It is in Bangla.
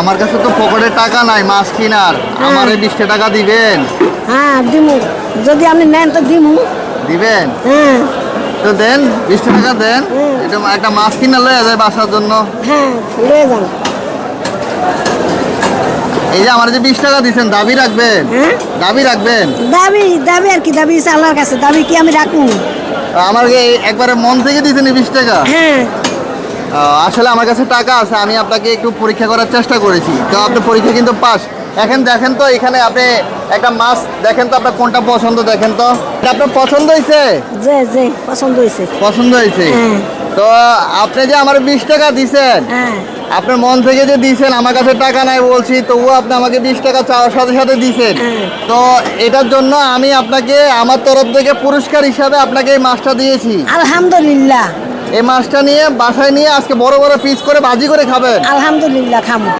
আমার কাছে তো পকেটে টাকা নাই মাছ কিনার, আমারে 20 টাকা দিবেন? হ্যাঁ দিমু, যদি আপনি নেন তো দিমু। দিবেন? হ্যাঁ তো দেন, 20 টাকা দেন। এটা একটা মাছ কিনা লয়ে যায় বাসার জন্য। হ্যাঁ লয়ে যান। এই যে আমার যে 20 টাকা দিচ্ছেন, দাবি রাখবেন? হ্যাঁ দাবি রাখবেন? দাবি দাবি আর কি, দাবি আছে আল্লাহর কাছে, দাবি কি আমি রাখবো? আমাকে একবারে মন থেকে দিচ্ছেন 20 টাকা? হ্যাঁ আসলে আমার কাছে টাকা আছে, আমি আপনাকে একটু পরীক্ষা করার চেষ্টা করেছি, তো আপনি পরীক্ষা কিন্তু পাস। এখন দেখেন তো, এখানে আপনি একটা মাছ দেখেন তো, আপনার কোনটা পছন্দ দেখেন তো। এটা আপনার পছন্দ হয়েছে? যে যে পছন্দ হয়েছে। পছন্দ হয়েছে? হ্যাঁ তো আপনি যে আমার 20 টাকা দিছেন, হ্যাঁ আপনার মন থেকে যে দিছেন, আমার কাছে টাকা নাই বলছি, তবুও আপনি আমাকে 20 টাকা চাওয়ার সাথে সাথে দিছেন। হ্যাঁ। তো এটার জন্য আমি আপনাকে আমার তরফ থেকে পুরস্কার হিসাবে আপনাকে এই মাছটা দিয়েছি। আলহামদুলিল্লাহ। এই মাছটা নিয়ে বাসায় নিয়ে আজকে বড় বড় পিস করে ভাজি করে খাবেন। আলহামদুলিল্লাহ খামু।